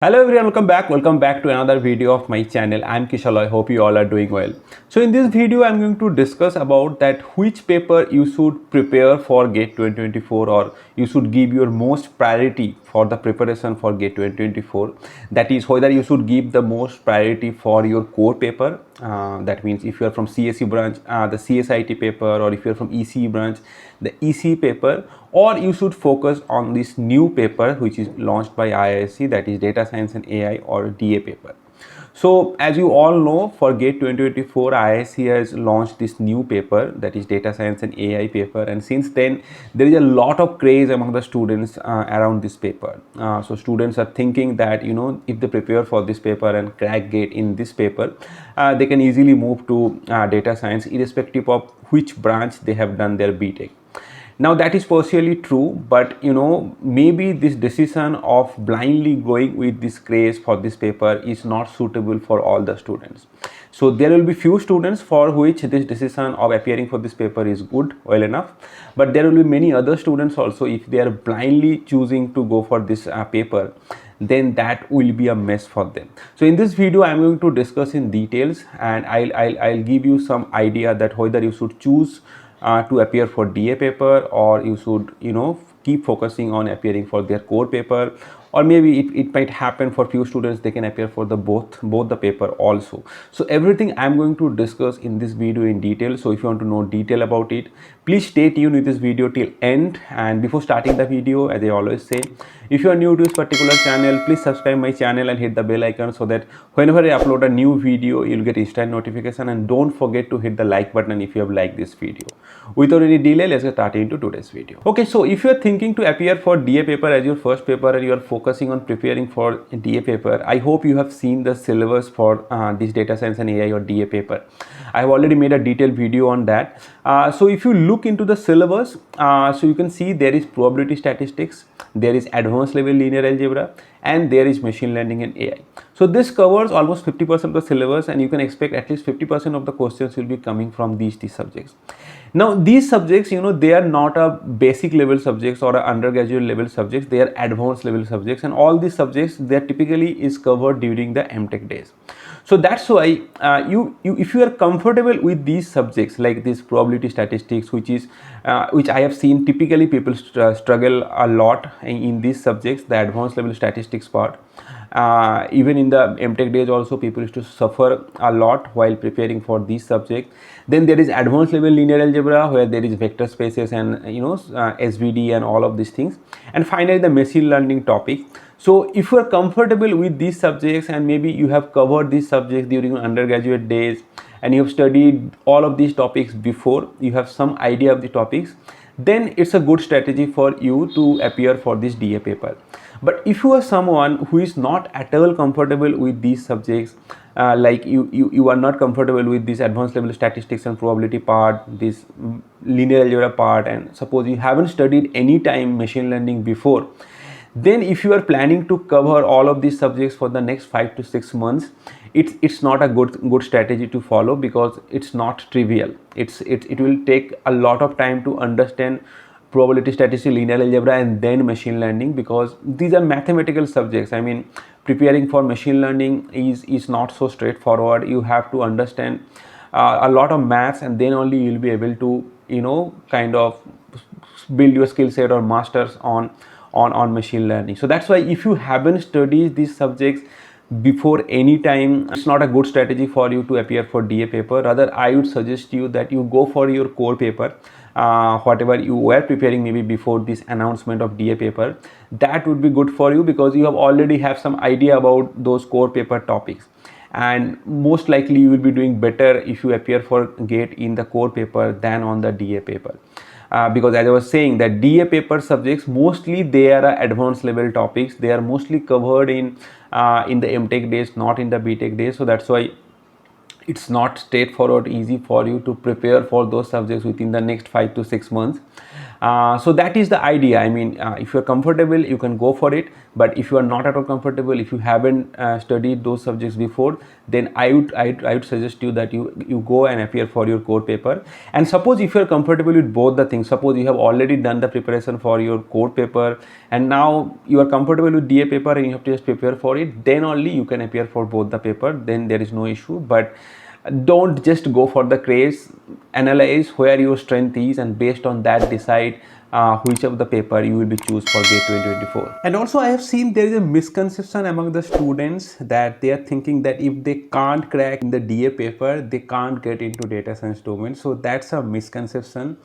Hello everyone, welcome back to another video of my channel. I'm Kishalay. Hope you all are doing well. So in this video I'm going to discuss about that which paper you should prepare for GATE 2024, or you should give your most priority for the preparation for GATE 2024. That is, whether you should give the most priority for your core paper. That means if you are from CSE branch, the CSIT paper, or if you are from ECE branch, the ECE paper, or you should focus on this new paper which is launched by IISc, that is Data Science and AI, or DA paper. So as you all know, for GATE 2024, IISc has launched this new paper, that is Data Science and AI paper, and since then there is a lot of craze among the students around this paper. So students are thinking that if they prepare for this paper and crack GATE in this paper, they can easily move to data science irrespective of which branch they have done their BTech. Now that is partially true, but maybe this decision of blindly going with this craze for this paper is not suitable for all the students. So there will be few students for which this decision of appearing for this paper is good, well enough, but there will be many other students also, if they are blindly choosing to go for this paper, then that will be a mess for them. So in this video I'm going to discuss in details, and I'll give you some idea that whether you should choose to appear for DA paper, or you should keep focusing on appearing for their core paper, or maybe it might happen for few students they can appear for the both the paper also. So everything I'm going to discuss in this video in detail. So if you want to know detail about it, please stay tuned with this video till end. And before starting the video, as I always say, if you are new to this particular channel, please subscribe my channel and hit the bell icon, so that whenever I upload a new video you'll get instant notification. And don't forget to hit the like button if you have liked this video. Without any delay, let's get started into today's video. Okay, so if you are thinking to appear for DA paper as your first paper, and you are focusing on preparing for DA paper, I hope you have seen the syllabus for this Data Science and AI or DA paper. I have already made a detailed video on that. So if you look into the syllabus, so you can see there is probability statistics, there is advanced level linear algebra, and there is machine learning and AI. So this covers almost 50% of the syllabus, and you can expect at least 50% of the questions will be coming from these subjects. Now these subjects, they are not a basic level subjects or a undergraduate level subjects, they are advanced level subjects, and all these subjects, they typically is covered during the MTech days. So that's why if you are comfortable with these subjects like this probability statistics, which I have seen typically people struggle a lot in these subjects, the advanced level statistics part. Even in the MTech days also, people used to suffer a lot while preparing for these subjects. Then there is advanced level linear algebra, where there is vector spaces and SVD and all of these things. And finally the machine learning topic. So if you are comfortable with these subjects, and maybe you have covered these subjects during your undergraduate days, and you have studied all of these topics before, you have some idea of the topics, then it's a good strategy for you to appear for this DA paper. But if you are someone who is not at all comfortable with these subjects, like you are not comfortable with this advanced level statistics and probability part, this linear algebra part, and suppose you haven't studied any time machine learning before, then if you are planning to cover all of these subjects for the next 5 to 6 months, it's not a good strategy to follow, because it's not trivial. It will take a lot of time to understand probability statistics, linear algebra, and then machine learning, because these are mathematical subjects. I mean, preparing for machine learning is not so straightforward. You have to understand a lot of maths, and then only you'll be able to kind of build your skill set or masters on machine learning. So that's why if you haven't studied these subjects before any time, it's not a good strategy for you to appear for DA paper. Rather, I would suggest you that you go for your core paper, whatever you were preparing maybe before this announcement of DA paper. That would be good for you, because you have already have some idea about those core paper topics, and most likely you will be doing better if you appear for GATE in the core paper than on the DA paper. Because as I was saying, that DA paper subjects, mostly they are advanced level topics. They are mostly covered in the MTech days, not in the BTech days. So that's why it's not straightforward easy for you to prepare for those subjects within the next 5 to 6 months. So that is the idea. I mean, if you're comfortable, you can go for it. But if you are not at all comfortable, if you haven't studied those subjects before, then I would suggest you that you go and appear for your core paper. And suppose if you are comfortable with both the things, suppose you have already done the preparation for your core paper and now you are comfortable with DA paper and you have to just prepare for it, then only you can appear for both the paper. Then there is no issue. But don't just go for the craze. Analyze where your strength is and based on that decide which of the paper you will be choose for GATE 2024. And also I have seen there is a misconception among the students that they are thinking that if they can't crack in the DA paper, they can't get into data science domain. So that's a misconception.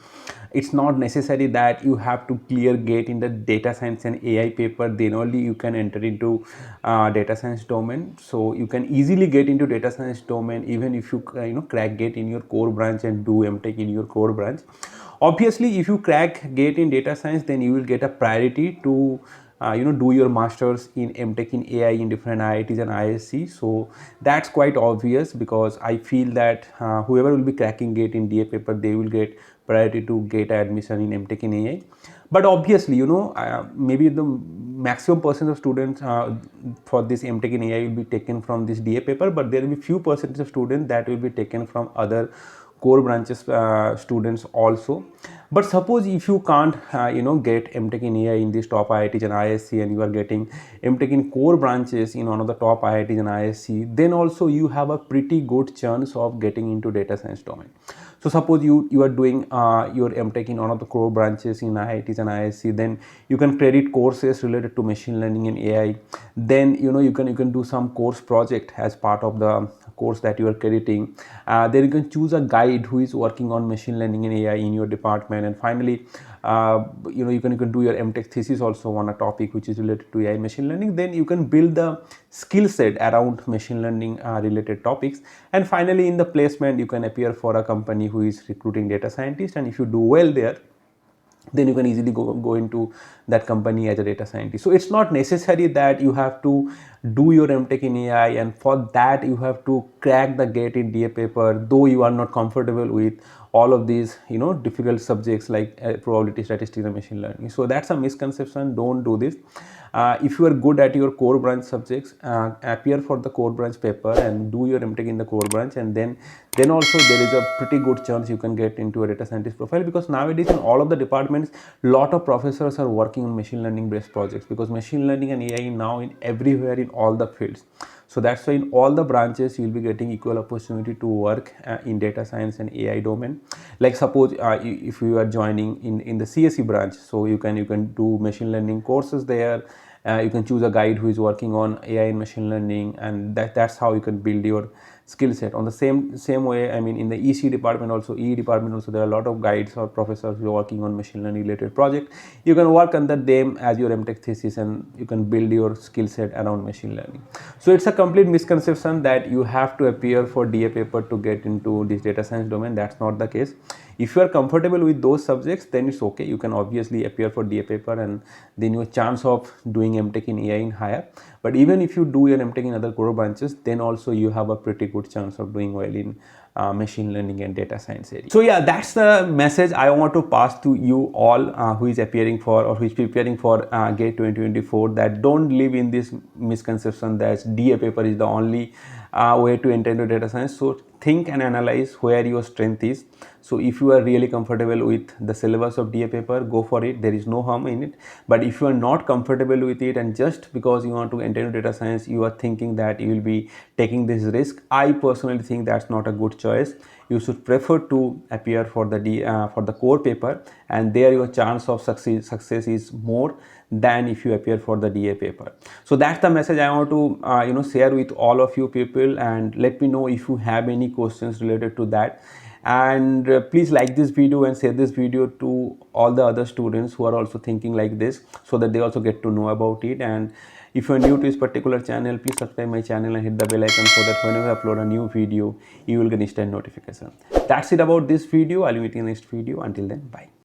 It's not necessary that you have to clear GATE in the data science and AI paper, then only you can enter into data science domain. So you can easily get into data science domain even if you crack GATE in your core branch and do MTech in your core branch. Obviously, if you crack GATE in data science, then you will get a priority to do your masters in MTech in AI in different IITs and ISC. So that's quite obvious, because I feel that whoever will be cracking GATE in DA paper, they will get priority to get admission in MTech in AI. But obviously, maybe the maximum percent of students for this MTech in AI will be taken from this DA paper, but there will be few percentage of students that will be taken from other core branches students also. But suppose if you can't get MTech in AI in these top IITs and ISC, and you are getting MTech in core branches in one of the top IITs and ISC, then also you have a pretty good chance of getting into data science domain. So suppose you are doing your MTech in one of the core branches in IITs and ISC, then you can credit courses related to machine learning and AI. Then you can do some course project as part of the course that you are crediting. Then you can choose a guide who is working on machine learning and AI in your department. And finally, you can do your MTech thesis also on a topic which is related to AI machine learning. Then you can build the skill set around machine learning related topics. And finally, in the placement, you can appear for a company who is recruiting data scientists. And if you do well there, then you can easily go into that company as a data scientist. So it's not necessary that you have to do your MTech in AI, and for that you have to crack the GATE in DA paper, though you are not comfortable with all of these difficult subjects like probability, statistics and machine learning. So that's a misconception. Don't do this. If you are good at your core branch subjects, appear for the core branch paper and do your MTech in the core branch, and then also there is a pretty good chance you can get into a data scientist profile, because nowadays in all of the departments, lot of professors are working on machine learning based projects, because machine learning and AI now in everywhere in all the fields. So that's why in all the branches you will be getting equal opportunity to work in data science and AI domain. Like suppose if you are joining in the CSE branch, so you can do machine learning courses there. You can choose a guide who is working on AI and machine learning, and that's how you can build your skill set. On the same way, I mean, in the EC department also, EE department also, there are a lot of guides or professors who are working on machine learning related project. You can work under them as your MTech thesis, and you can build your skill set around machine learning. So it's a complete misconception that you have to appear for DA paper to get into this data science domain. That's not the case. If you are comfortable with those subjects, then it's okay. You can obviously appear for DA paper, and then your chance of doing MTech in AI is higher. But even if you do your MTech in other core branches, then also you have a pretty good chance of doing well in machine learning and data science area. So yeah, that's the message I want to pass to you all who is appearing for or who is preparing for GATE 2024, that don't live in this misconception that DA paper is the only way to enter into data science. So think and analyze where your strength is. So if you are really comfortable with the syllabus of DA paper, go for it. There is no harm in it. But if you are not comfortable with it, and just because you want to enter into data science, you are thinking that you will be taking this risk, I personally think that's not a good choice. You should prefer to appear for the core paper, and there your chance of success is more than if you appear for the DA paper. So that's the message I want to share with all of you people, and let me know if you have any questions related to that. And please like this video and share this video to all the other students who are also thinking like this, so that they also get to know about it. And if you are new to this particular channel, please subscribe my channel and hit the bell icon, so that whenever I upload a new video, you will get instant notification. That's it about this video. I'll meet you in the next video. Until then, bye.